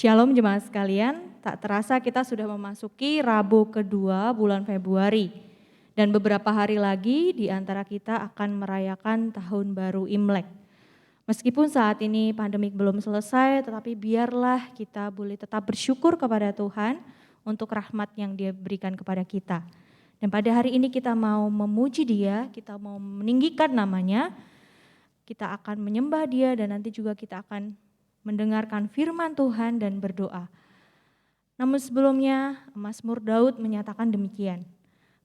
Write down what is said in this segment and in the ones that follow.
Shalom jemaat sekalian, tak terasa kita sudah memasuki Rabu kedua bulan Februari. Dan beberapa hari lagi di antara kita akan merayakan Tahun Baru Imlek. Meskipun saat ini pandemik belum selesai, tetapi biarlah kita boleh tetap bersyukur kepada Tuhan untuk rahmat yang Dia berikan kepada kita. Dan pada hari ini kita mau memuji Dia, kita mau meninggikan namanya, kita akan menyembah Dia dan nanti juga kita akan mendengarkan firman Tuhan dan berdoa. Namun sebelumnya Mazmur Daud menyatakan demikian.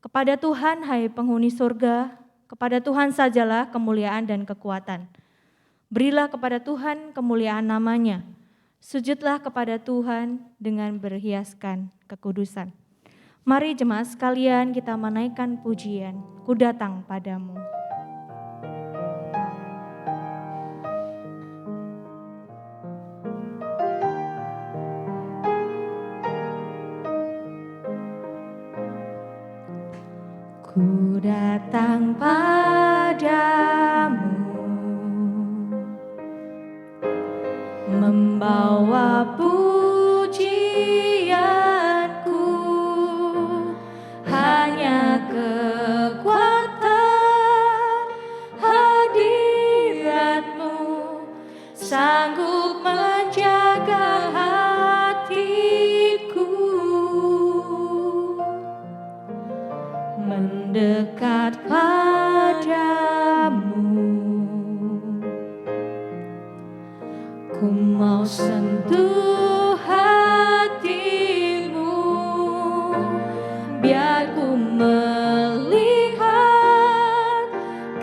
Kepada Tuhan hai penghuni surga, kepada Tuhan sajalah kemuliaan dan kekuatan. Berilah kepada Tuhan kemuliaan namanya. Sujudlah kepada Tuhan dengan berhiaskan kekudusan. Mari jemaat sekalian kita menaikkan pujian, Ku datang padamu. Ku datang padamu, membawa pujianku, hanya kekuatan hadiratmu sanggup menjaga hatiku. Mendekat padamu, ku mau sentuh hatimu, biar ku melihat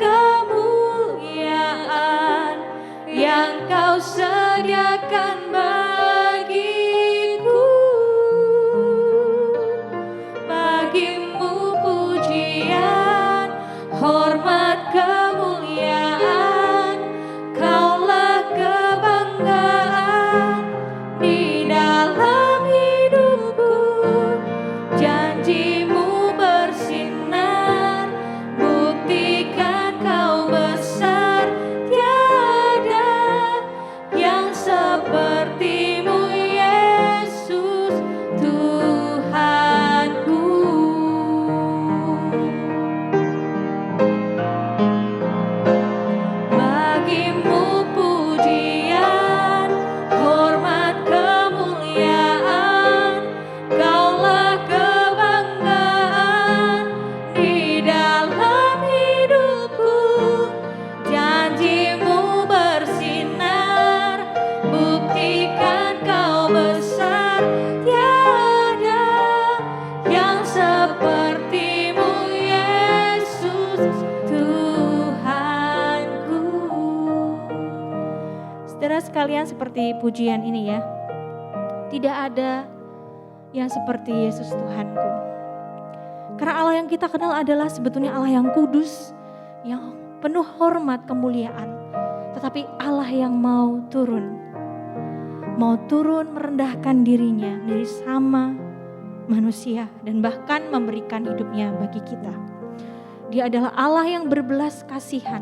kemuliaan yang Kau sediakan bagiku. Bagimu pujian, hormat, kemuliaan, Kaulah kebanggaan di dalam hidupku. Janjimu bersinar, buktikan Kau besar, tiada yang seperti-Mu Yesus Tuhanku. Bagimu pujian, hormat, kemuliaan, Kaulah kebanggaan di dalam hidupku. Janjimu bersinar, buktikan Kau besar, tiada yang seperti-Mu Yesus Tuhanku. Saudara sekalian, seperti pujian ini ya, tidak ada yang seperti Yesus Tuhanku. Karena Allah yang kita kenal adalah sebetulnya Allah yang kudus, yang penuh hormat, kemuliaan. Tetapi Allah yang mau turun merendahkan dirinya dari sama manusia dan bahkan memberikan hidupnya bagi kita. Dia adalah Allah yang berbelas kasihan,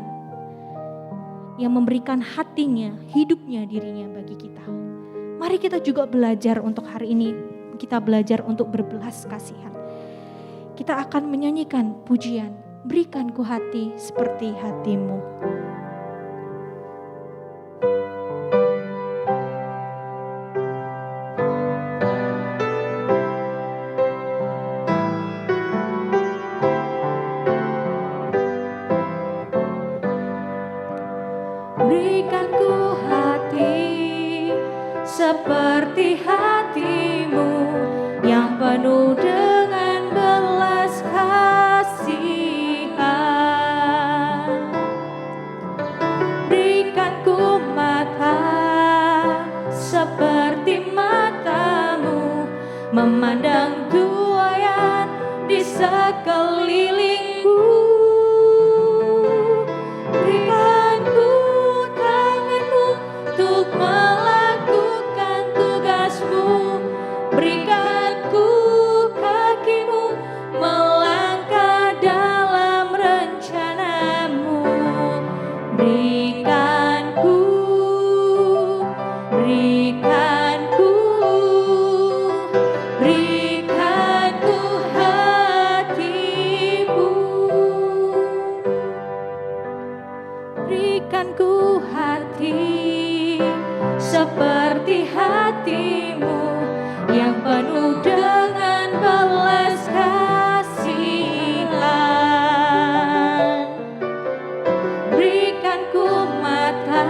yang memberikan hatinya, hidupnya, dirinya bagi kita. Mari kita juga belajar untuk hari ini, kita belajar untuk berbelas kasihan. Kita akan menyanyikan pujian, berikan ku hati seperti hatimu. Berikan ku hati seperti hatimu yang penuh dengan belas kasihan. Berikan ku mata seperti matamu, memandang tuaian di sekelilingku. Berikan ku tanganmu untuk melakukan tugasmu. Berikan ku kakimu melangkah dalam rencanamu. Berikan ku hatimu. Berikan ku hati seperti hatimu yang penuh dengan belas kasihan. Berikan ku mata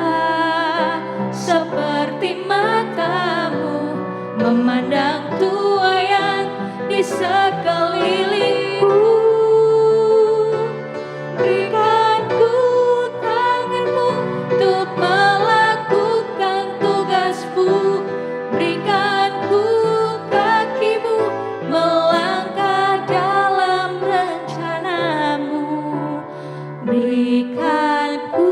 seperti matamu, memandang tuaian di sekelilingku. Berikan ku tanganmu untuk melakukan tugasmu. Berikan ku kakimu melangkah dalam rencanamu. Berikan ku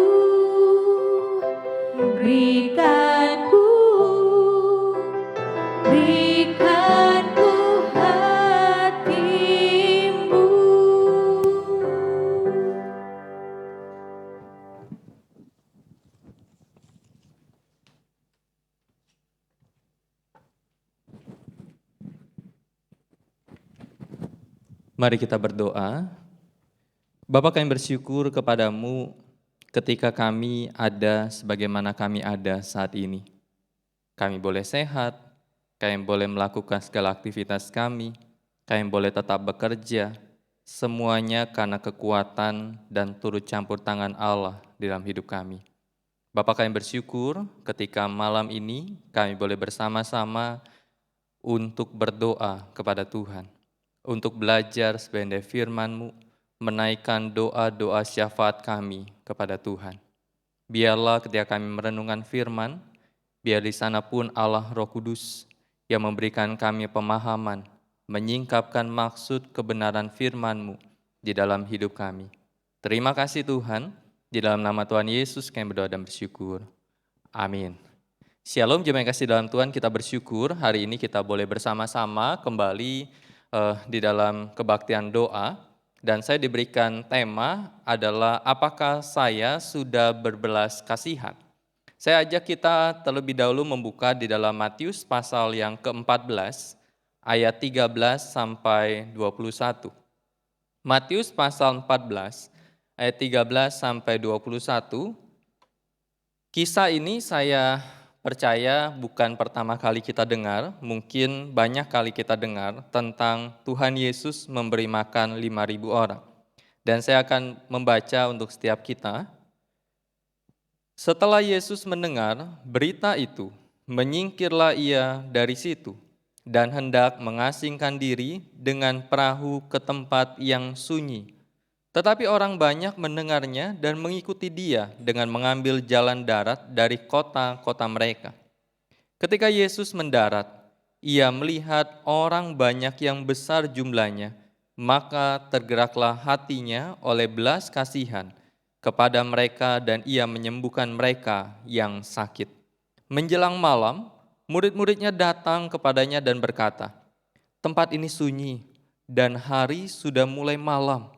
hatimu. Mari kita berdoa. Bapa, kami bersyukur kepadamu ketika kami ada sebagaimana kami ada saat ini. Kami boleh sehat, kami boleh melakukan segala aktivitas kami boleh tetap bekerja, semuanya karena kekuatan dan turut campur tangan Allah di dalam hidup kami. Bapa, kami bersyukur ketika malam ini kami boleh bersama-sama untuk berdoa kepada Tuhan, untuk belajar sebenarnya firman-Mu, menaikkan doa-doa syafaat kami kepada Tuhan. Biarlah ketika kami merenungkan firman, biar di sana pun Allah Roh Kudus yang memberikan kami pemahaman, menyingkapkan maksud kebenaran firman-Mu di dalam hidup kami. Terima kasih Tuhan, di dalam nama Tuhan Yesus kami berdoa dan bersyukur. Amin. Shalom, jemaat yang kasih dalam Tuhan, kita bersyukur hari ini kita boleh bersama-sama kembali di dalam kebaktian doa, dan saya diberikan tema adalah apakah saya sudah berbelas kasihan. Saya ajak kita terlebih dahulu membuka di dalam Matius pasal yang ke-14 ayat 13 sampai 21. Matius pasal 14 ayat 13 sampai 21. Kisah ini saya percaya bukan pertama kali kita dengar, mungkin banyak kali kita dengar tentang Tuhan Yesus memberi makan 5.000 orang. Dan saya akan membaca untuk setiap kita. Setelah Yesus mendengar berita itu, menyingkirlah ia dari situ dan hendak mengasingkan diri dengan perahu ke tempat yang sunyi. Tetapi orang banyak mendengarnya dan mengikuti dia dengan mengambil jalan darat dari kota-kota mereka. Ketika Yesus mendarat, ia melihat orang banyak yang besar jumlahnya, maka tergeraklah hatinya oleh belas kasihan kepada mereka dan ia menyembuhkan mereka yang sakit. Menjelang malam, murid-muridnya datang kepadanya dan berkata, "Tempat ini sunyi dan hari sudah mulai malam.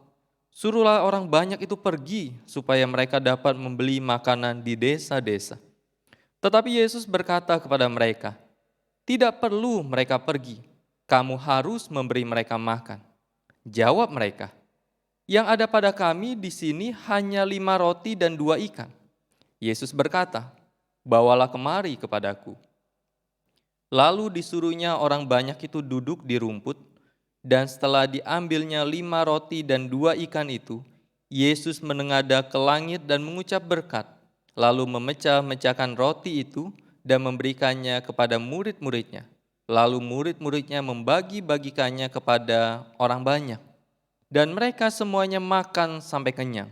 Suruhlah orang banyak itu pergi supaya mereka dapat membeli makanan di desa-desa." Tetapi Yesus berkata kepada mereka, "Tidak perlu mereka pergi, kamu harus memberi mereka makan." Jawab mereka, "Yang ada pada kami di sini hanya 5 roti dan 2 ikan." Yesus berkata, "Bawalah kemari kepadaku." Lalu disuruhnya orang banyak itu duduk di rumput, dan setelah diambilnya 5 roti dan 2 ikan itu, Yesus menengadah ke langit dan mengucap berkat. lalu memecah-mecahkan roti itu dan memberikannya kepada murid-muridnya. Lalu murid-muridnya membagi-bagikannya kepada orang banyak. Dan mereka semuanya makan sampai kenyang.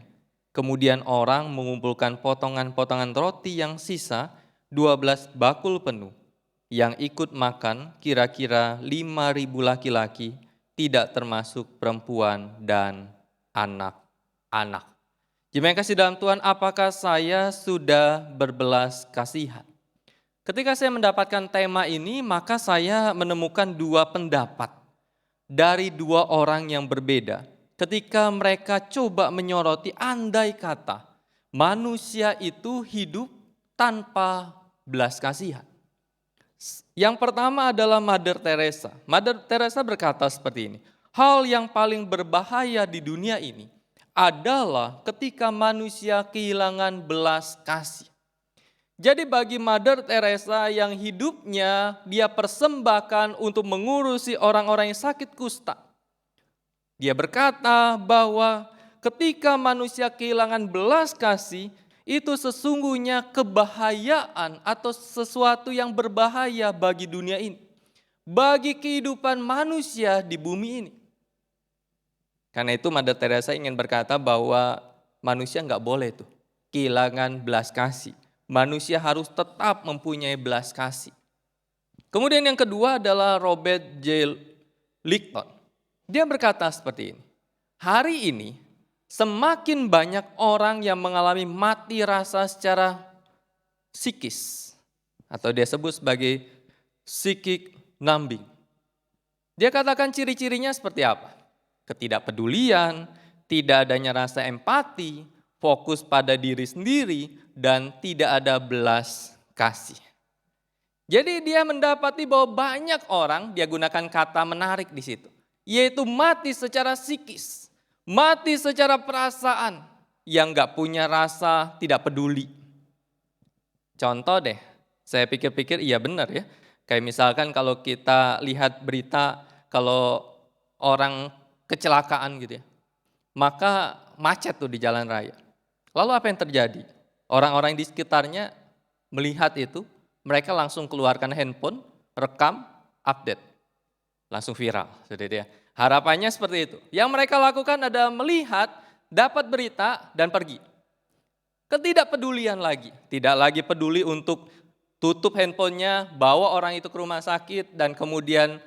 Kemudian orang mengumpulkan potongan-potongan roti yang sisa 12 bakul penuh. Yang ikut makan kira-kira 5.000 laki-laki, tidak termasuk perempuan dan anak-anak. Jemaat yang kasih dalam Tuhan, apakah saya sudah berbelas kasihan? Ketika saya mendapatkan tema ini, maka saya menemukan dua pendapat dari dua orang yang berbeda. Ketika mereka coba menyoroti andai kata manusia itu hidup tanpa belas kasihan. Yang pertama adalah Mother Teresa. Mother Teresa berkata seperti ini, hal yang paling berbahaya di dunia ini adalah ketika manusia kehilangan belas kasih. Jadi bagi Mother Teresa yang hidupnya dia persembahkan untuk mengurusi orang-orang yang sakit kusta. Dia berkata bahwa ketika manusia kehilangan belas kasih, itu sesungguhnya kebahayaan atau sesuatu yang berbahaya bagi dunia ini. Bagi kehidupan manusia di bumi ini. Karena itu Mother Teresa ingin berkata bahwa manusia nggak boleh tuh kehilangan belas kasih. Manusia harus tetap mempunyai belas kasih. Kemudian yang kedua adalah Robert J. Lichton. Dia berkata seperti ini. Hari ini semakin banyak orang yang mengalami mati rasa secara psikis. Atau dia sebut sebagai psychic numbing. Dia katakan ciri-cirinya seperti apa? Ketidakpedulian, tidak adanya rasa empati, fokus pada diri sendiri, dan tidak ada belas kasih. Jadi dia mendapati bahwa banyak orang, dia gunakan kata menarik di situ, yaitu mati secara psikis, mati secara perasaan, yang gak punya rasa, tidak peduli. Contoh deh, saya pikir-pikir iya benar ya. Kayak misalkan kalau kita lihat berita, kalau orang kecelakaan gitu ya, maka macet tuh di jalan raya. Lalu apa yang terjadi? Orang-orang di sekitarnya melihat itu, mereka langsung keluarkan handphone, rekam, update. Langsung viral. Saudara. Harapannya seperti itu. Yang mereka lakukan adalah melihat, dapat berita, dan pergi. Ketidakpedulian lagi. Tidak lagi peduli untuk tutup handphonenya, bawa orang itu ke rumah sakit, dan kemudian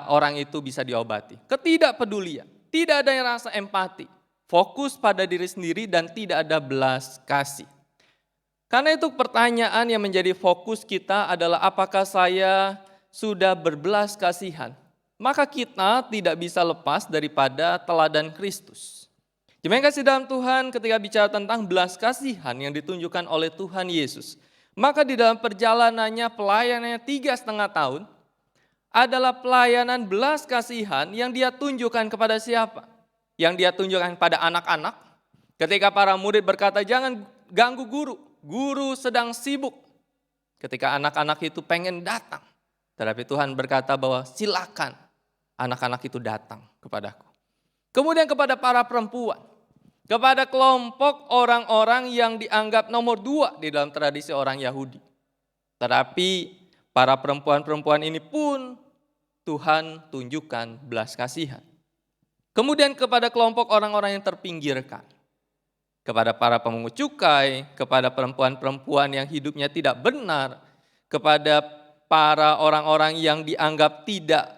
orang itu bisa diobati. Ketidakpedulian. Tidak ada yang rasa empati. Fokus pada diri sendiri dan tidak ada belas kasih. Karena itu pertanyaan yang menjadi fokus kita adalah apakah saya sudah berbelas kasihan? Maka kita tidak bisa lepas daripada teladan Kristus. Jemaat yang kasih dalam Tuhan, ketika bicara tentang belas kasihan yang ditunjukkan oleh Tuhan Yesus, maka di dalam perjalanannya pelayanannya 3,5 tahun adalah pelayanan belas kasihan yang dia tunjukkan kepada siapa? Yang dia tunjukkan pada anak-anak. Ketika para murid berkata, jangan ganggu guru, guru sedang sibuk. Ketika anak-anak itu pengen datang, tetapi Tuhan berkata bahwa silakan anak-anak itu datang kepadaku. Kemudian kepada para perempuan, kepada kelompok orang-orang yang dianggap nomor 2 di dalam tradisi orang Yahudi. Tetapi para perempuan-perempuan ini pun Tuhan tunjukkan belas kasihan. Kemudian kepada kelompok orang-orang yang terpinggirkan. Kepada para pemungut cukai, kepada perempuan-perempuan yang hidupnya tidak benar, kepada para orang-orang yang dianggap tidak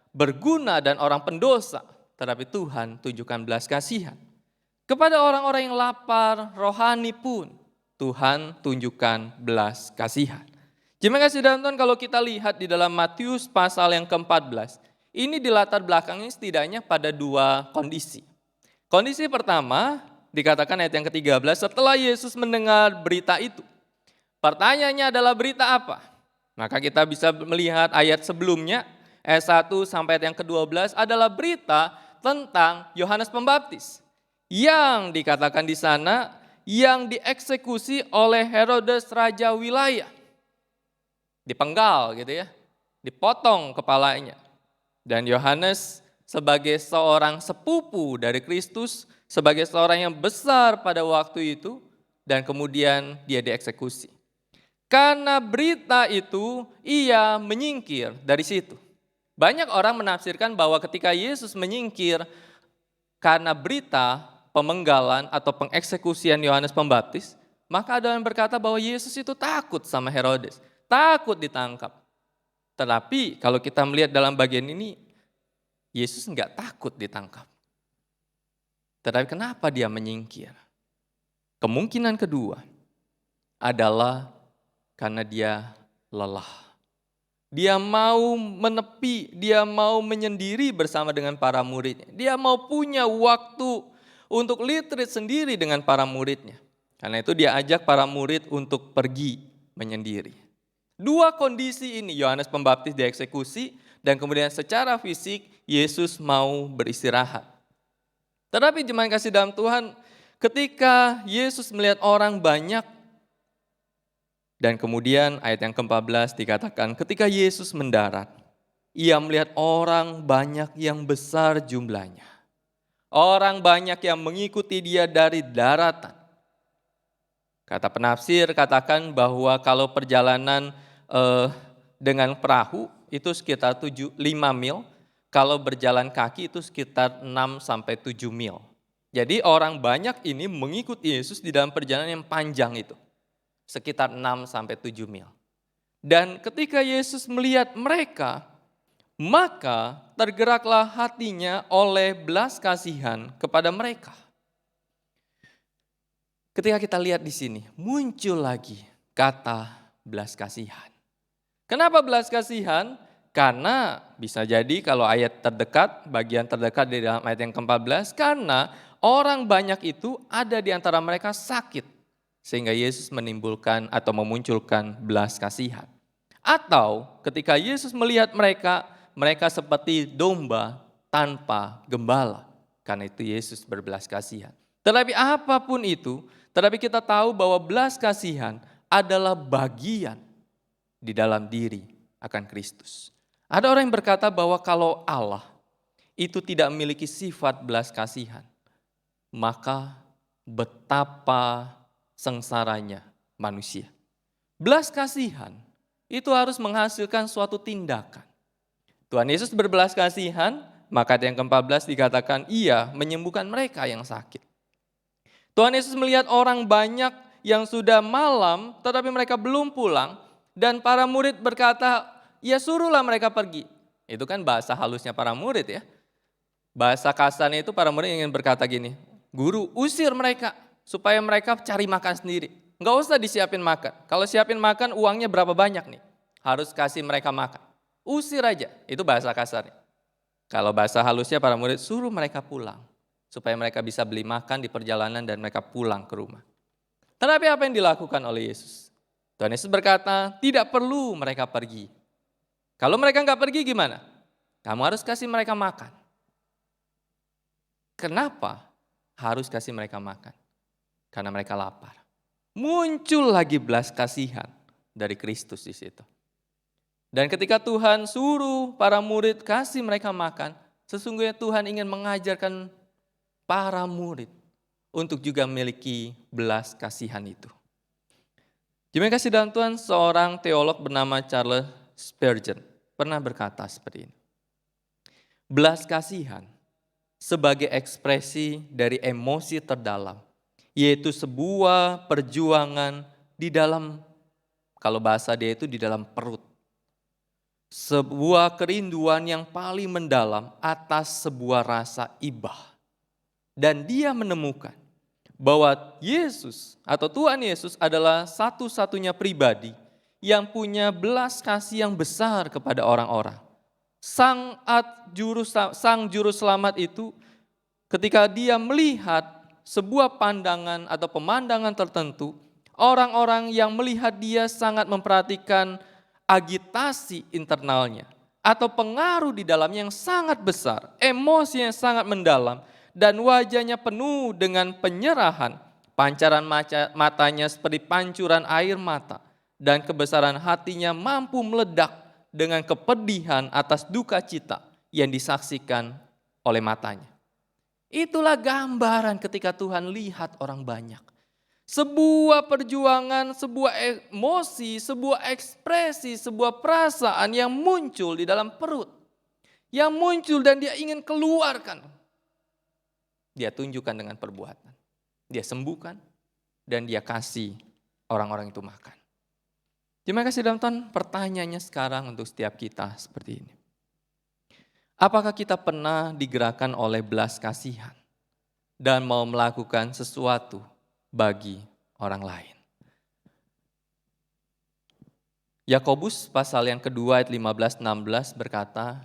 berguna dan orang pendosa. Tetapi Tuhan tunjukkan belas kasihan. Kepada orang-orang yang lapar rohani pun Tuhan tunjukkan belas kasihan. Jemaat kasih dalam Tuhan, kalau kita lihat di dalam Matius pasal yang ke-14, ini di latar belakangnya setidaknya pada 2 kondisi. Kondisi pertama dikatakan ayat yang ke-13, setelah Yesus mendengar berita itu. Pertanyaannya adalah berita apa? Maka kita bisa melihat ayat sebelumnya, ayat 1 sampai ayat yang ke-12 adalah berita tentang Yohanes Pembaptis. Yang dikatakan di sana, yang dieksekusi oleh Herodes Raja wilayah. Dipenggal gitu ya, dipotong kepalanya. Dan Yohanes sebagai seorang sepupu dari Kristus, sebagai seorang yang besar pada waktu itu, dan kemudian dia dieksekusi. Karena berita itu, ia menyingkir dari situ. Banyak orang menafsirkan bahwa ketika Yesus menyingkir karena berita pemenggalan atau pengeksekusian Yohanes Pembaptis, maka ada yang berkata bahwa Yesus itu takut sama Herodes, takut ditangkap. Tetapi kalau kita melihat dalam bagian ini, Yesus enggak takut ditangkap. Tetapi kenapa dia menyingkir? Kemungkinan kedua adalah karena dia lelah. Dia mau menepi, dia mau menyendiri bersama dengan para muridnya. Dia mau punya waktu untuk retreat sendiri dengan para muridnya. Karena itu dia ajak para murid untuk pergi menyendiri. Dua kondisi ini, Yohanes Pembaptis dieksekusi dan kemudian secara fisik Yesus mau beristirahat. Tetapi jemaat kasih dalam Tuhan, ketika Yesus melihat orang banyak, dan kemudian ayat yang ke-14 dikatakan ketika Yesus mendarat, ia melihat orang banyak yang besar jumlahnya. Orang banyak yang mengikuti dia dari daratan. Kata penafsir katakan bahwa kalau perjalanan dengan perahu itu sekitar 5 mil, kalau berjalan kaki itu sekitar 6-7 mil. Jadi orang banyak ini mengikuti Yesus di dalam perjalanan yang panjang itu. Sekitar 6-7 mil. Dan ketika Yesus melihat mereka, maka tergeraklah hatinya oleh belas kasihan kepada mereka. Ketika kita lihat di sini, muncul lagi kata belas kasihan. Kenapa belas kasihan? Karena bisa jadi kalau ayat terdekat, bagian terdekat di dalam ayat yang ke-14, karena orang banyak itu ada di antara mereka sakit. Sehingga Yesus menimbulkan atau memunculkan belas kasihan. Atau ketika Yesus melihat mereka, mereka seperti domba tanpa gembala. Karena itu Yesus berbelas kasihan. Tetapi apapun itu, tetapi kita tahu bahwa belas kasihan adalah bagian di dalam diri akan Kristus. Ada orang yang berkata bahwa kalau Allah itu tidak memiliki sifat belas kasihan, maka betapa sengsaranya manusia. Belas kasihan itu harus menghasilkan suatu tindakan. Tuhan Yesus berbelas kasihan, maka yang ke-14 dikatakan ia menyembuhkan mereka yang sakit. Tuhan Yesus melihat orang banyak yang sudah malam tetapi mereka belum pulang dan para murid berkata, ya suruhlah mereka pergi. Itu kan bahasa halusnya para murid ya. Bahasa kasarnya itu para murid ingin berkata gini, guru usir mereka. Supaya mereka cari makan sendiri. Enggak usah disiapin makan. Kalau siapin makan uangnya berapa banyak nih? Harus kasih mereka makan. Usir aja, itu bahasa kasarnya. Kalau bahasa halusnya para murid suruh mereka pulang. Supaya mereka bisa beli makan di perjalanan dan mereka pulang ke rumah. Tetapi apa yang dilakukan oleh Yesus? Tuhan Yesus berkata tidak perlu mereka pergi. Kalau mereka enggak pergi gimana? Kamu harus kasih mereka makan. Kenapa harus kasih mereka makan? Karena mereka lapar. Muncul lagi belas kasihan dari Kristus di situ. Dan ketika Tuhan suruh para murid kasih mereka makan, sesungguhnya Tuhan ingin mengajarkan para murid untuk juga memiliki belas kasihan itu. Jemaat kasih dalam Tuhan, seorang teolog bernama Charles Spurgeon pernah berkata seperti ini. Belas kasihan sebagai ekspresi dari emosi terdalam, yaitu sebuah perjuangan di dalam, kalau bahasa dia itu di dalam perut. Sebuah kerinduan yang paling mendalam atas sebuah rasa ibah. Dan dia menemukan bahwa Yesus atau Tuhan Yesus adalah satu-satunya pribadi yang punya belas kasih yang besar kepada orang-orang. Sang juru selamat itu ketika dia melihat sebuah pandangan atau pemandangan tertentu, orang-orang yang melihat dia sangat memperhatikan agitasi internalnya atau pengaruh di dalamnya yang sangat besar, emosi yang sangat mendalam, dan wajahnya penuh dengan penyerahan, pancaran matanya seperti pancuran air mata, dan kebesaran hatinya mampu meledak dengan kepedihan atas duka cita yang disaksikan oleh matanya. Itulah gambaran ketika Tuhan lihat orang banyak. Sebuah perjuangan, sebuah emosi, sebuah ekspresi, sebuah perasaan yang muncul di dalam perut. Yang muncul dan dia ingin keluarkan. Dia tunjukkan dengan perbuatan. Dia sembuhkan dan dia kasih orang-orang itu makan. Terima kasih dalam Tuhan, pertanyaannya sekarang untuk setiap kita seperti ini. Apakah kita pernah digerakkan oleh belas kasihan dan mau melakukan sesuatu bagi orang lain? Yakobus pasal yang kedua ayat 15-16 berkata,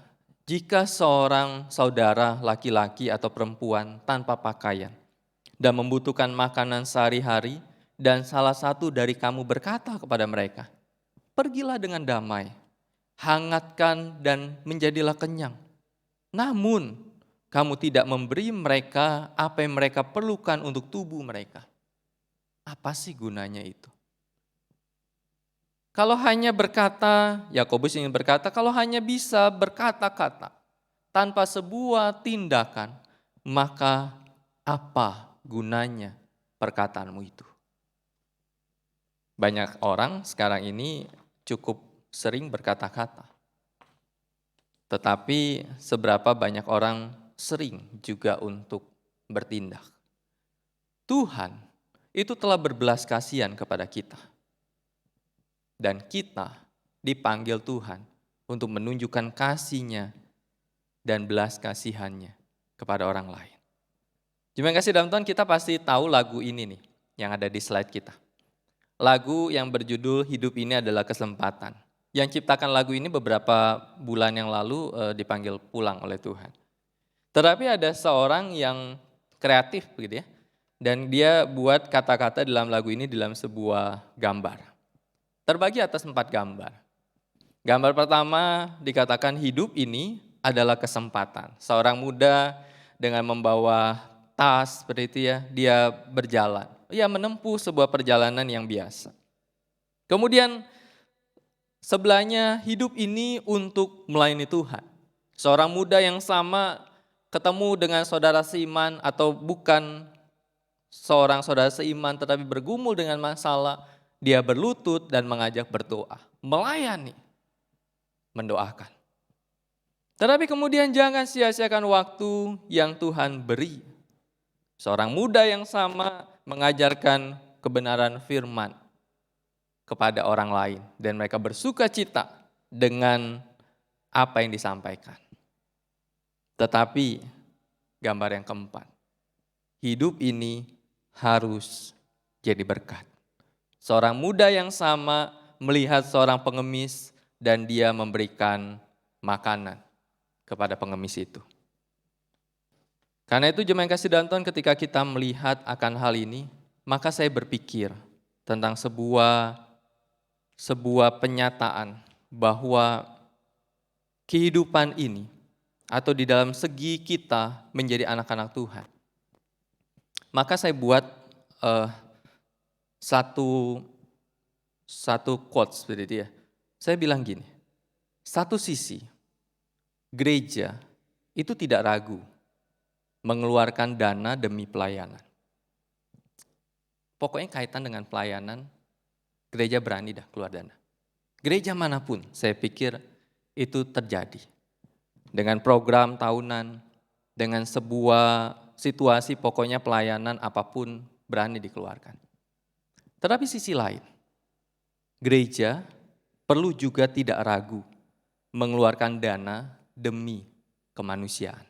jika seorang saudara laki-laki atau perempuan tanpa pakaian dan membutuhkan makanan sehari-hari dan salah satu dari kamu berkata kepada mereka, pergilah dengan damai, hangatkan dan menjadilah kenyang. Namun kamu tidak memberi mereka apa yang mereka perlukan untuk tubuh mereka. Apa sih gunanya itu? Kalau hanya berkata, Yakobus ingin berkata, kalau hanya bisa berkata-kata tanpa sebuah tindakan, maka apa gunanya perkataanmu itu? Banyak orang sekarang ini cukup sering berkata-kata. Tetapi seberapa banyak orang sering juga untuk bertindak. Tuhan itu telah berbelas kasihan kepada kita. Dan kita dipanggil Tuhan untuk menunjukkan kasih-Nya dan belas kasihan-Nya kepada orang lain. Terima kasih dalam Tuhan, kita pasti tahu lagu ini nih yang ada di slide kita. Lagu yang berjudul Hidup Ini Adalah Kesempatan. Yang ciptakan lagu ini beberapa bulan yang lalu dipanggil pulang oleh Tuhan. Tetapi ada seorang yang kreatif begitu ya. Dan dia buat kata-kata dalam lagu ini dalam sebuah gambar. Terbagi atas 4 gambar. Gambar pertama dikatakan hidup ini adalah kesempatan. Seorang muda dengan membawa tas seperti itu ya, dia berjalan. Ia menempuh sebuah perjalanan yang biasa. Kemudian sebelahnya hidup ini untuk melayani Tuhan. Seorang muda yang sama ketemu dengan saudara seiman atau bukan seorang saudara seiman tetapi bergumul dengan masalah. Dia berlutut dan mengajak berdoa, melayani, mendoakan. Tetapi kemudian jangan sia-siakan waktu yang Tuhan beri. Seorang muda yang sama mengajarkan kebenaran firman kepada orang lain. Dan mereka bersuka cita dengan apa yang disampaikan. Tetapi gambar yang keempat, hidup ini harus jadi berkat. Seorang muda yang sama melihat seorang pengemis dan dia memberikan makanan kepada pengemis itu. Karena itu jemaat yang kasih dalam Tuhan, ketika kita melihat akan hal ini, maka saya berpikir tentang sebuah penyataan bahwa kehidupan ini atau di dalam segi kita menjadi anak-anak Tuhan. Maka saya buat satu quotes seperti itu ya. Saya bilang gini, satu sisi gereja itu tidak ragu mengeluarkan dana demi pelayanan. Pokoknya kaitan dengan pelayanan, gereja berani dah keluar dana. Gereja manapun saya pikir itu terjadi. Dengan program tahunan, dengan sebuah situasi pokoknya pelayanan apapun berani dikeluarkan. Tetapi sisi lain, gereja perlu juga tidak ragu mengeluarkan dana demi kemanusiaan.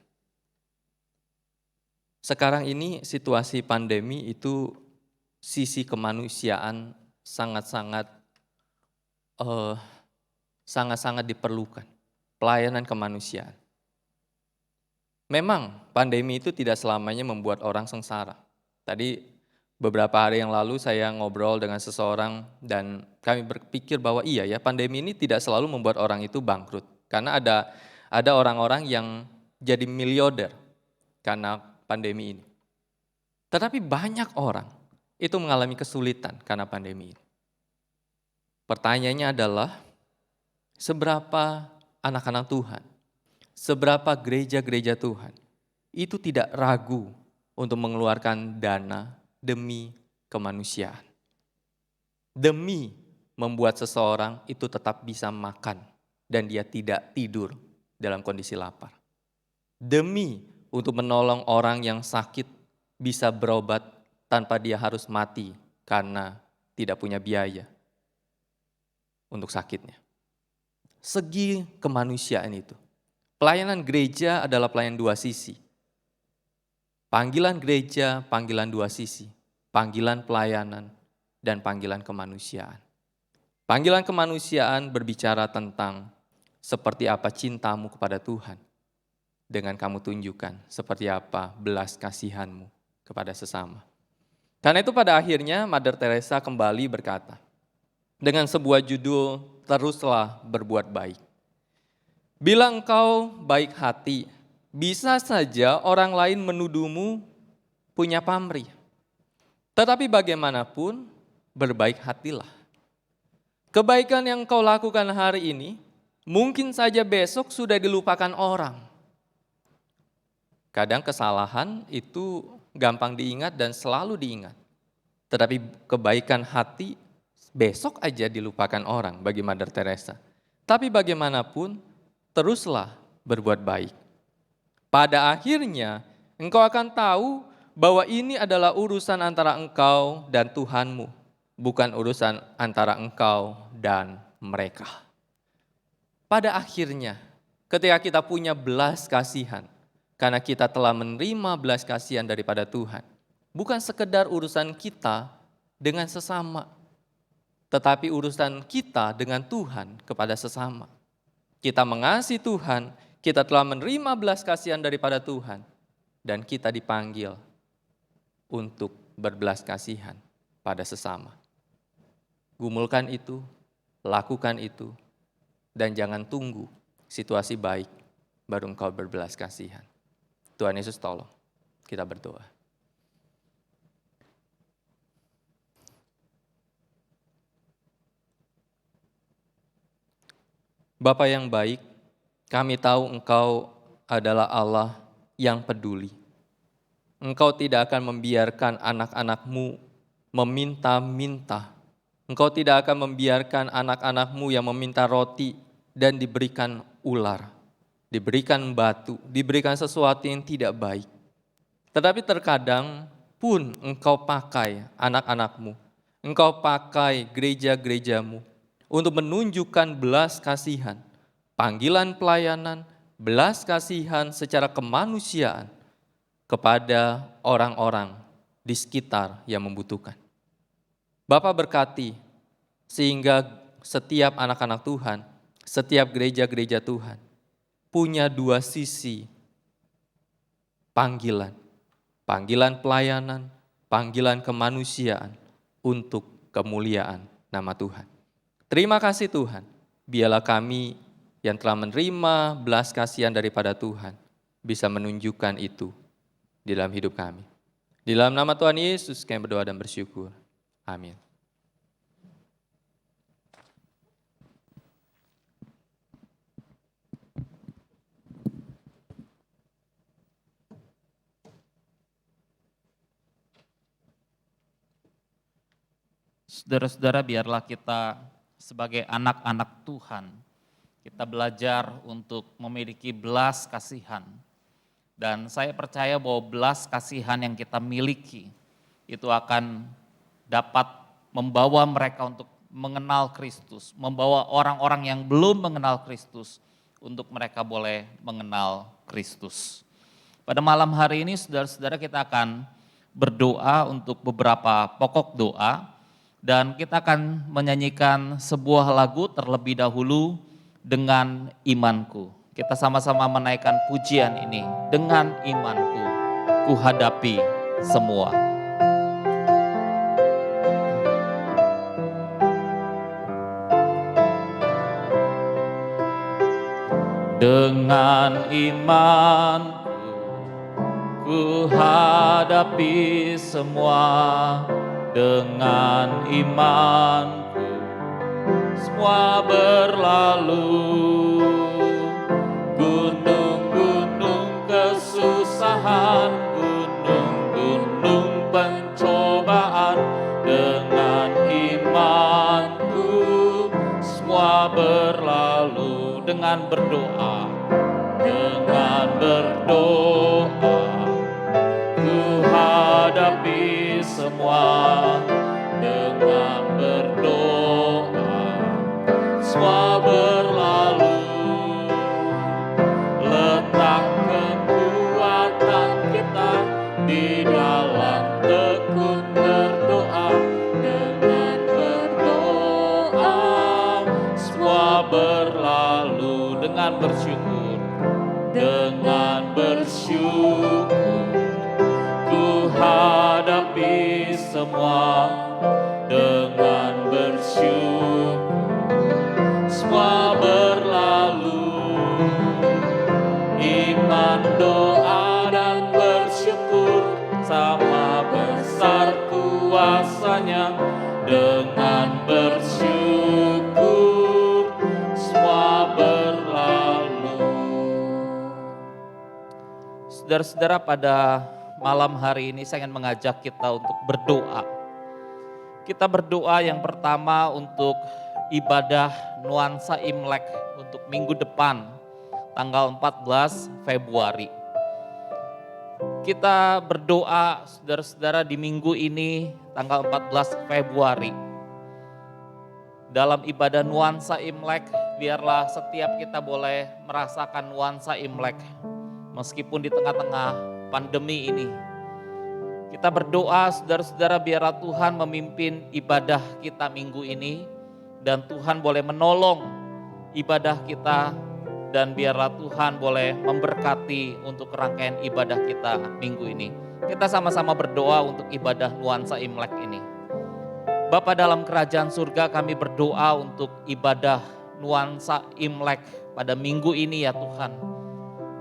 Sekarang ini situasi pandemi itu sisi kemanusiaan sangat-sangat diperlukan. Pelayanan kemanusiaan. Memang pandemi itu tidak selamanya membuat orang sengsara. Tadi beberapa hari yang lalu saya ngobrol dengan seseorang dan kami berpikir bahwa iya ya, pandemi ini tidak selalu membuat orang itu bangkrut. Karena ada orang-orang yang jadi miliarder karena pandemi ini. Tetapi banyak orang itu mengalami kesulitan karena pandemi ini. Pertanyaannya adalah, seberapa anak-anak Tuhan, seberapa gereja-gereja Tuhan itu tidak ragu untuk mengeluarkan dana demi kemanusiaan. Demi membuat seseorang itu tetap bisa makan dan dia tidak tidur dalam kondisi lapar. Demi untuk menolong orang yang sakit bisa berobat tanpa dia harus mati karena tidak punya biaya untuk sakitnya. Segi kemanusiaan itu. Pelayanan gereja adalah pelayanan dua sisi. Panggilan gereja, panggilan dua sisi. Panggilan pelayanan dan panggilan kemanusiaan. Panggilan kemanusiaan berbicara tentang seperti apa cintamu kepada Tuhan. Dengan kamu tunjukkan seperti apa belas kasihanmu kepada sesama. Karena itu pada akhirnya Mother Teresa kembali berkata, dengan sebuah judul, teruslah berbuat baik. Bila engkau baik hati, bisa saja orang lain menuduhmu punya pamrih. Tetapi bagaimanapun, berbaik hatilah. Kebaikan yang kau lakukan hari ini, mungkin saja besok sudah dilupakan orang. Kadang kesalahan itu gampang diingat dan selalu diingat. Tetapi kebaikan hati besok aja dilupakan orang bagi Mother Teresa. Tapi bagaimanapun, teruslah berbuat baik. Pada akhirnya, engkau akan tahu bahwa ini adalah urusan antara engkau dan Tuhanmu, bukan urusan antara engkau dan mereka. Pada akhirnya, ketika kita punya belas kasihan, karena kita telah menerima belas kasihan daripada Tuhan, bukan sekedar urusan kita dengan sesama, tetapi urusan kita dengan Tuhan kepada sesama. Kita mengasihi Tuhan, kita telah menerima belas kasihan daripada Tuhan, dan kita dipanggil untuk berbelas kasihan pada sesama. Gumulkan itu, lakukan itu, dan jangan tunggu situasi baik baru engkau berbelas kasihan. Tuhan Yesus tolong, kita berdoa. Bapa yang baik, kami tahu Engkau adalah Allah yang peduli. Engkau tidak akan membiarkan anak-anak-Mu meminta-minta. Engkau tidak akan membiarkan anak-anak-Mu yang meminta roti dan diberikan ular, diberikan batu, diberikan sesuatu yang tidak baik. Tetapi terkadang pun Engkau pakai anak-anak-Mu, Engkau pakai gereja-gereja-Mu untuk menunjukkan belas kasihan, panggilan pelayanan, belas kasihan secara kemanusiaan kepada orang-orang di sekitar yang membutuhkan. Bapa berkati sehingga setiap anak-anak Tuhan, setiap gereja-gereja Tuhan punya dua sisi panggilan. Panggilan pelayanan, panggilan kemanusiaan untuk kemuliaan nama Tuhan. Terima kasih Tuhan, biarlah kami yang telah menerima belas kasihan daripada Tuhan bisa menunjukkan itu di dalam hidup kami. Di dalam nama Tuhan Yesus kami berdoa dan bersyukur. Amin. Saudara-saudara, biarlah kita sebagai anak-anak Tuhan, kita belajar untuk memiliki belas kasihan. Dan saya percaya bahwa belas kasihan yang kita miliki itu akan dapat membawa mereka untuk mengenal Kristus, membawa orang-orang yang belum mengenal Kristus untuk mereka boleh mengenal Kristus. Pada malam hari ini saudara-saudara kita akan berdoa untuk beberapa pokok doa. Dan kita akan menyanyikan sebuah lagu terlebih dahulu dengan imanku. Kita sama-sama menaikkan pujian ini. Dengan imanku, ku hadapi semua. Dengan imanku, ku hadapi semua. Dengan imanku semua berlalu, gunung-gunung kesusahan, gunung-gunung pencobaan semua berlalu dengan berdoa. Dengan berdoa ku hadapi semua. Dengan berdoa semua berlalu. Letak kekuatan kita di dalam tekun berdoa. Dengan berdoa semua berlalu. Dengan bersyukur, dengan bersyukur ku hadapi semua. Dengan bersyukur semua berlalu. Iman, doa, dan bersyukur sama besar kuasanya. Dengan bersyukur semua berlalu. Saudara-saudara, pada malam hari ini saya ingin mengajak kita untuk berdoa. Kita berdoa yang pertama untuk ibadah nuansa Imlek untuk minggu depan, tanggal 14 Februari. Kita berdoa saudara-saudara di minggu ini, tanggal 14 Februari. Dalam ibadah nuansa Imlek, biarlah setiap kita boleh merasakan nuansa Imlek. Meskipun di tengah-tengah pandemi ini. Kita berdoa saudara-saudara, biarlah Tuhan memimpin ibadah kita minggu ini. Dan Tuhan boleh menolong ibadah kita. Dan biarlah Tuhan boleh memberkati untuk rangkaian ibadah kita minggu ini. Kita sama-sama berdoa untuk ibadah nuansa Imlek ini. Bapa dalam kerajaan surga, kami berdoa untuk ibadah nuansa Imlek pada minggu ini ya Tuhan.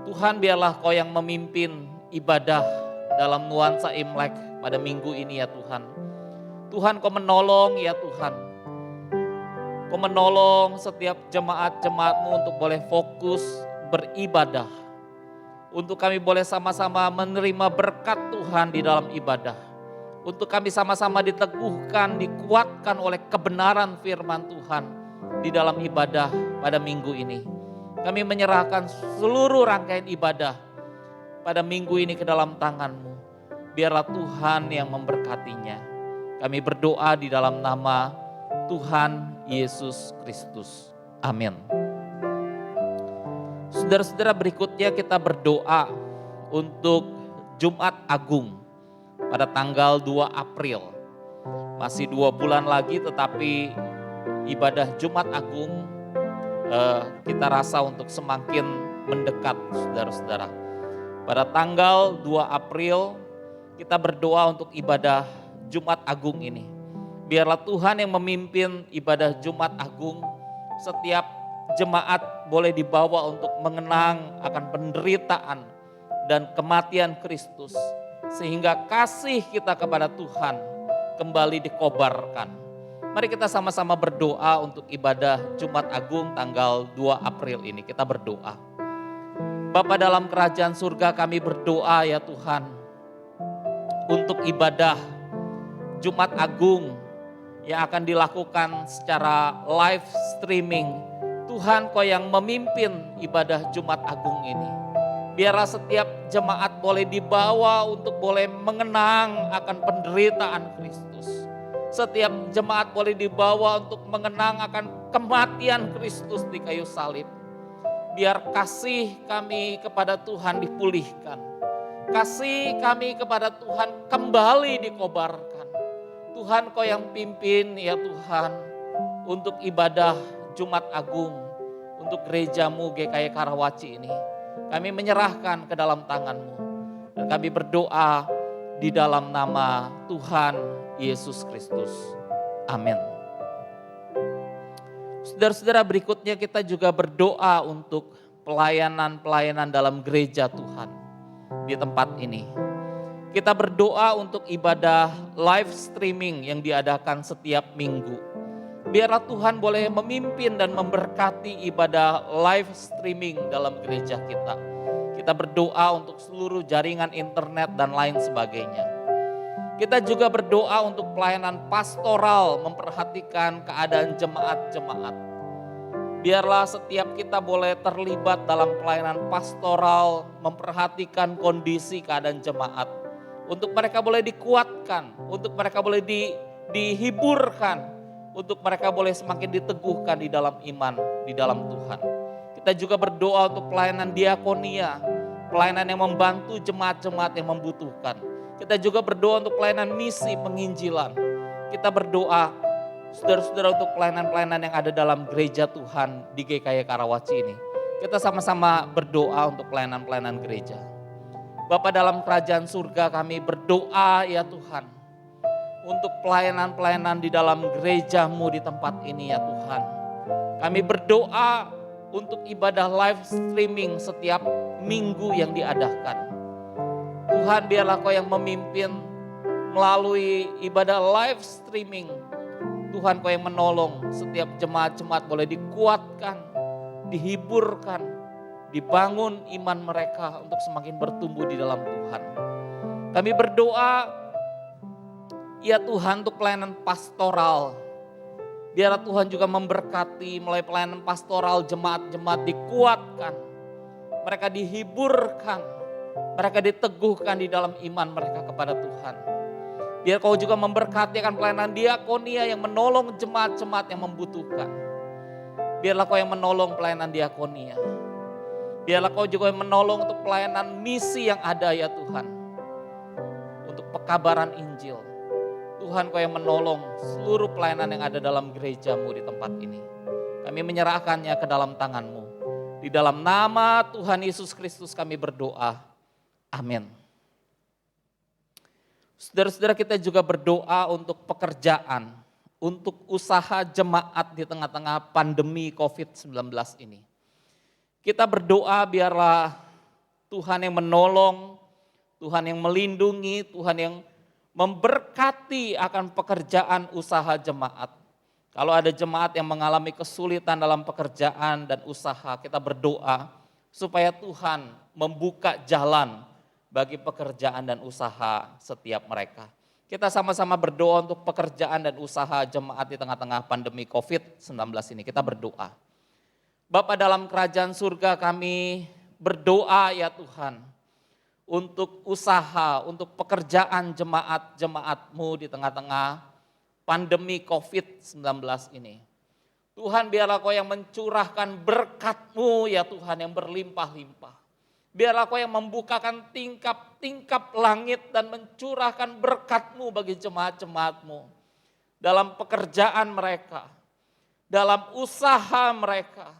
Tuhan, biarlah Kau yang memimpin ibadah dalam nuansa Imlek pada minggu ini ya Tuhan. Tuhan, Kau menolong ya Tuhan. Kau menolong setiap jemaat-jemaat-Mu untuk boleh fokus beribadah. Untuk kami boleh sama-sama menerima berkat Tuhan di dalam ibadah. Untuk kami sama-sama diteguhkan, dikuatkan oleh kebenaran firman Tuhan di dalam ibadah pada minggu ini. Kami menyerahkan seluruh rangkaian ibadah pada minggu ini ke dalam tangan-Mu. Biarlah Tuhan yang memberkatinya. Kami berdoa di dalam nama Tuhan Yesus Kristus. Amin. Saudara-saudara, berikutnya kita berdoa untuk Jumat Agung pada tanggal 2 April. Masih 2 bulan lagi, tetapi ibadah Jumat Agung kita rasa untuk semakin mendekat saudara-saudara. Pada tanggal 2 April kita berdoa untuk ibadah Jumat Agung ini. Biarlah Tuhan yang memimpin ibadah Jumat Agung. Setiap jemaat boleh dibawa untuk mengenang akan penderitaan dan kematian Kristus. Sehingga kasih kita kepada Tuhan kembali dikobarkan. Mari kita sama-sama berdoa untuk ibadah Jumat Agung tanggal 2 April ini. Kita berdoa. Bapa dalam kerajaan surga, kami berdoa ya Tuhan. Untuk ibadah Jumat Agung yang akan dilakukan secara live streaming. Tuhan, Kau yang memimpin ibadah Jumat Agung ini. Biarlah setiap jemaat boleh dibawa untuk boleh mengenang akan penderitaan Kristus. Setiap jemaat boleh dibawa untuk mengenang akan kematian Kristus di kayu salib. Biar kasih kami kepada Tuhan dipulihkan. Kasih kami kepada Tuhan kembali dikobarkan. Tuhan, Kau yang pimpin ya Tuhan untuk ibadah Jumat Agung untuk gereja-Mu GKI Karawaci ini. Kami menyerahkan ke dalam tangan-Mu dan kami berdoa di dalam nama Tuhan Yesus Kristus. Amin. Saudara-saudara, berikutnya kita juga berdoa untuk pelayanan-pelayanan dalam gereja Tuhan di tempat ini. Kita berdoa untuk ibadah live streaming yang diadakan setiap minggu. Biarlah Tuhan boleh memimpin dan memberkati ibadah live streaming dalam gereja kita. Kita berdoa untuk seluruh jaringan internet dan lain sebagainya. Kita juga berdoa untuk pelayanan pastoral, memperhatikan keadaan jemaat-jemaat. Biarlah setiap kita boleh terlibat dalam pelayanan pastoral, memperhatikan kondisi keadaan jemaat. Untuk mereka boleh dikuatkan, untuk mereka boleh dihiburkan, untuk mereka boleh semakin diteguhkan di dalam iman, di dalam Tuhan. Kita juga berdoa untuk pelayanan diakonia, pelayanan yang membantu jemaat-jemaat yang membutuhkan. Kita juga berdoa untuk pelayanan misi penginjilan. Kita berdoa saudara-saudara untuk pelayanan-pelayanan yang ada dalam gereja Tuhan di GKY Karawaci ini. Kita sama-sama berdoa untuk pelayanan-pelayanan gereja. Bapa dalam kerajaan surga, kami berdoa ya Tuhan, untuk pelayanan-pelayanan di dalam gereja-Mu di tempat ini ya Tuhan. Kami berdoa untuk ibadah live streaming setiap minggu yang diadakan. Tuhan, biarlah Kau yang memimpin melalui ibadah live streaming. Tuhan, Kau yang menolong setiap jemaat-jemaat boleh dikuatkan, dihiburkan, dibangun iman mereka untuk semakin bertumbuh di dalam Tuhan. Kami berdoa ya Tuhan untuk pelayanan pastoral. Biarlah Tuhan juga memberkati melalui pelayanan pastoral, jemaat-jemaat dikuatkan, mereka dihiburkan, mereka diteguhkan di dalam iman mereka kepada Tuhan. Biar Kau juga memberkati akan pelayanan diakonia yang menolong jemaat-jemaat yang membutuhkan. Biarlah Kau yang menolong pelayanan diakonia. Biarlah Kau juga yang menolong untuk pelayanan misi yang ada ya Tuhan. Untuk pekabaran Injil. Tuhan, Kau yang menolong seluruh pelayanan yang ada dalam gereja-Mu di tempat ini. Kami menyerahkannya ke dalam tangan-Mu. Di dalam nama Tuhan Yesus Kristus kami berdoa. Amin. Saudara-saudara, kita juga berdoa untuk pekerjaan, untuk usaha jemaat di tengah-tengah pandemi COVID-19 ini. Kita berdoa biarlah Tuhan yang menolong, Tuhan yang melindungi, Tuhan yang memberkati akan pekerjaan usaha jemaat. Kalau ada jemaat yang mengalami kesulitan dalam pekerjaan dan usaha, kita berdoa supaya Tuhan membuka jalan bagi pekerjaan dan usaha setiap mereka. Kita sama-sama berdoa untuk pekerjaan dan usaha jemaat di tengah-tengah pandemi COVID-19 ini. Kita berdoa. Bapa dalam kerajaan surga, kami berdoa ya Tuhan, untuk usaha, untuk pekerjaan jemaat-jemaat-Mu di tengah-tengah pandemi COVID-19 ini. Tuhan, biarlah Kau yang mencurahkan berkat-Mu ya Tuhan yang berlimpah-limpah. Biarlah Kau yang membukakan tingkap-tingkap langit dan mencurahkan berkat-Mu bagi jemaat-jemaat-Mu. Dalam pekerjaan mereka, dalam usaha mereka.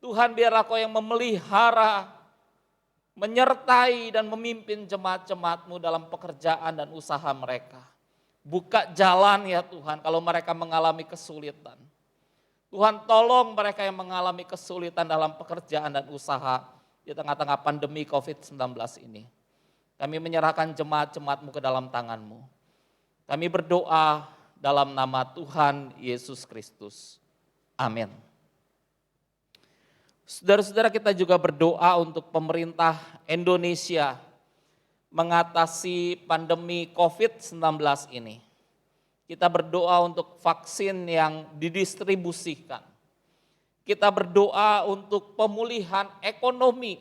Tuhan, biarlah Kau yang memelihara, menyertai dan memimpin jemaat-jemaat-Mu dalam pekerjaan dan usaha mereka. Buka jalan ya Tuhan kalau mereka mengalami kesulitan. Tuhan, tolong mereka yang mengalami kesulitan dalam pekerjaan dan usaha di tengah-tengah pandemi COVID-19 ini. Kami menyerahkan jemaat-jemaat-Mu ke dalam tangan-Mu. Kami berdoa dalam nama Tuhan Yesus Kristus. Amin. Saudara-saudara, kita juga berdoa untuk pemerintah Indonesia mengatasi pandemi COVID-19 ini. Kita berdoa untuk vaksin yang didistribusikan. Kita berdoa untuk pemulihan ekonomi.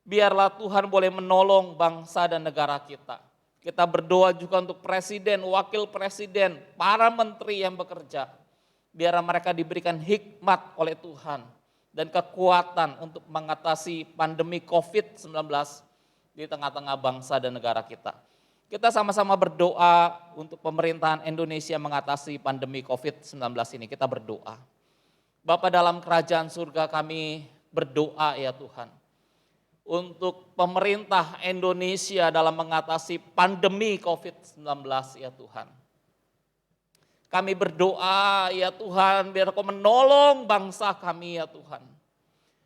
Biarlah Tuhan boleh menolong bangsa dan negara kita. Kita berdoa juga untuk presiden, wakil presiden, para menteri yang bekerja. Biar mereka diberikan hikmat oleh Tuhan dan kekuatan untuk mengatasi pandemi COVID-19 di tengah-tengah bangsa dan negara kita. Kita sama-sama berdoa untuk pemerintahan Indonesia mengatasi pandemi COVID-19 ini. Kita berdoa. Bapa dalam kerajaan surga, kami berdoa ya Tuhan. Untuk pemerintah Indonesia dalam mengatasi pandemi COVID-19 ya Tuhan. Kami berdoa ya Tuhan, biar Kau menolong bangsa kami ya Tuhan.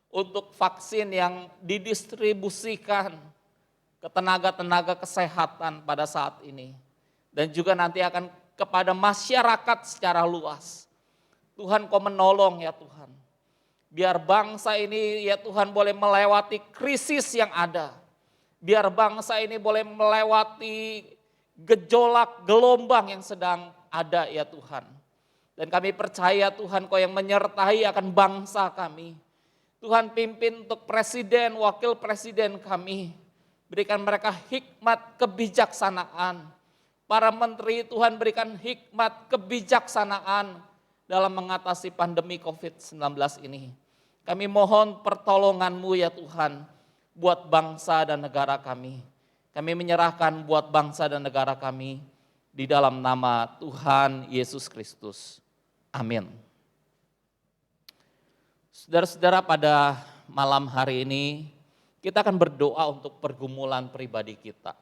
Untuk vaksin yang didistribusikan ke tenaga-tenaga kesehatan pada saat ini. Dan juga nanti akan kepada masyarakat secara luas. Tuhan, Kau menolong ya Tuhan. Biar bangsa ini ya Tuhan boleh melewati krisis yang ada. Biar bangsa ini boleh melewati gejolak gelombang yang sedang ada ya Tuhan. Dan kami percaya Tuhan Kau yang menyertai akan bangsa kami. Tuhan pimpin untuk presiden, wakil presiden kami. Berikan mereka hikmat kebijaksanaan. Para menteri Tuhan berikan hikmat kebijaksanaan dalam mengatasi pandemi COVID-19 ini. Kami mohon pertolongan-Mu ya Tuhan buat bangsa dan negara kami. Kami menyerahkan buat bangsa dan negara kami di dalam nama Tuhan Yesus Kristus. Amin. Saudara-saudara, pada malam hari ini kita akan berdoa untuk pergumulan pribadi kita.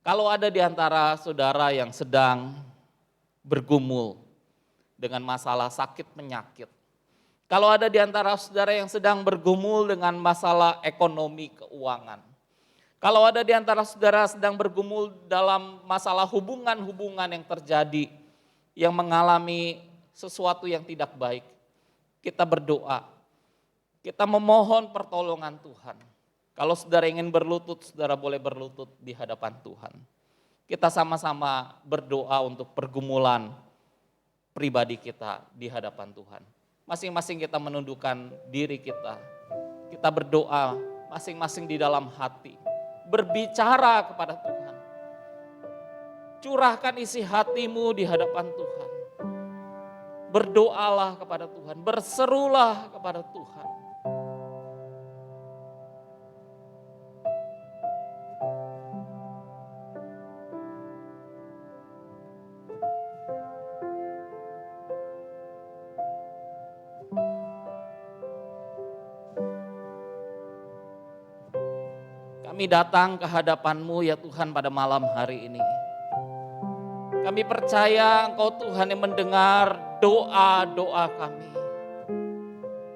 Kalau ada di antara saudara yang sedang bergumul dengan masalah sakit penyakit, kalau ada di antara saudara yang sedang bergumul dengan masalah ekonomi keuangan, kalau ada di antara saudara sedang bergumul dalam masalah hubungan-hubungan yang terjadi, yang mengalami sesuatu yang tidak baik, kita berdoa, kita memohon pertolongan Tuhan. Kalau saudara ingin berlutut, saudara boleh berlutut di hadapan Tuhan. Kita sama-sama berdoa untuk pergumulan pribadi kita di hadapan Tuhan. Masing-masing kita menundukkan diri kita. Kita berdoa masing-masing di dalam hati. Berbicara kepada Tuhan. Curahkan isi hatimu di hadapan Tuhan. Berdoalah kepada Tuhan, berserulah kepada Tuhan. Kami datang ke hadapan-Mu ya Tuhan pada malam hari ini. Kami percaya Engkau Tuhan yang mendengar doa-doa kami.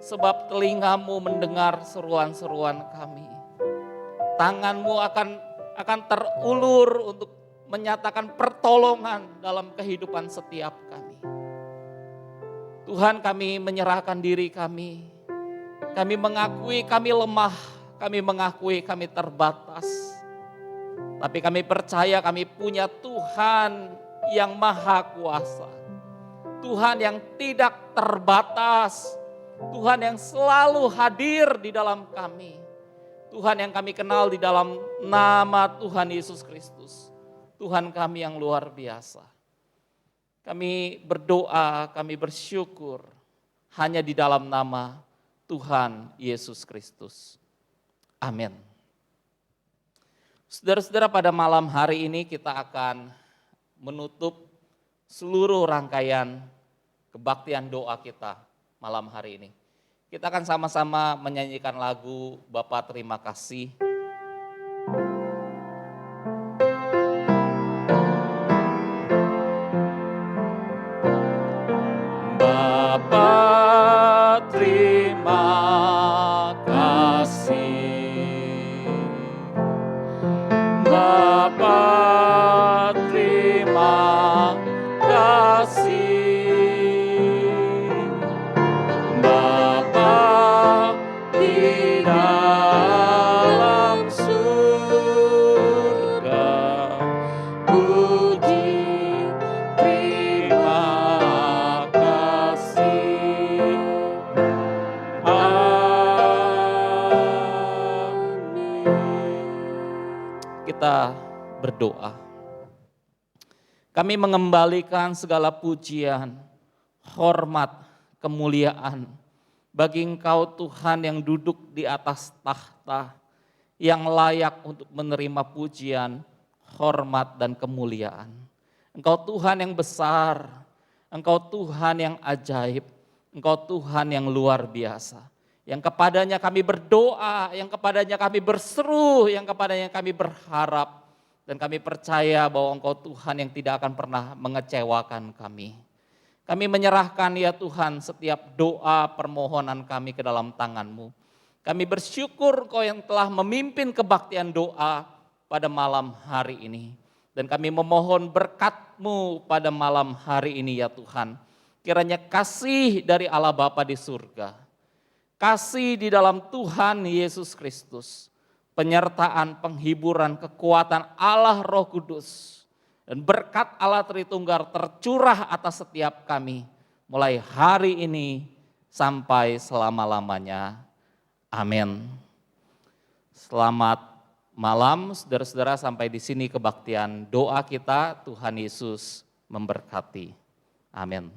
Sebab telinga-Mu mendengar seruan-seruan kami. Tangan-Mu akan terulur untuk menyatakan pertolongan dalam kehidupan setiap kami. Tuhan, kami menyerahkan diri kami. Kami mengakui kami lemah, kami mengakui kami terbatas. Tapi kami percaya kami punya Tuhan yang maha kuasa. Tuhan yang tidak terbatas. Tuhan yang selalu hadir di dalam kami. Tuhan yang kami kenal di dalam nama Tuhan Yesus Kristus. Tuhan kami yang luar biasa. Kami berdoa, kami bersyukur hanya di dalam nama Tuhan Yesus Kristus. Amin. Saudara-saudara, pada malam hari ini kita akan menutup seluruh rangkaian kebaktian doa kita malam hari ini. Kita akan sama-sama menyanyikan lagu Bapa Terima Kasih. Bapa terima kasih. Bapa terima kasih. Bapa di dalam surga, puji terima kasih. Amin. Kita berdoa. Kami mengembalikan segala pujian, hormat, kemuliaan bagi Engkau Tuhan yang duduk di atas tahta, yang layak untuk menerima pujian, hormat, dan kemuliaan. Engkau Tuhan yang besar, Engkau Tuhan yang ajaib, Engkau Tuhan yang luar biasa. Yang kepadanya kami berdoa, yang kepadanya kami berseru, yang kepadanya kami berharap. Dan kami percaya bahwa Engkau Tuhan yang tidak akan pernah mengecewakan kami. Kami menyerahkan ya Tuhan setiap doa permohonan kami ke dalam tangan-Mu. Kami bersyukur Engkau yang telah memimpin kebaktian doa pada malam hari ini. Dan kami memohon berkat-Mu pada malam hari ini ya Tuhan. Kiranya kasih dari Allah Bapa di surga, kasih di dalam Tuhan Yesus Kristus, penyertaan, penghiburan, kekuatan Allah Roh Kudus, dan berkat Allah Tritunggal tercurah atas setiap kami, mulai hari ini sampai selama-lamanya. Amin. Selamat malam saudara-saudara, sampai di sini kebaktian doa kita. Tuhan Yesus memberkati. Amin.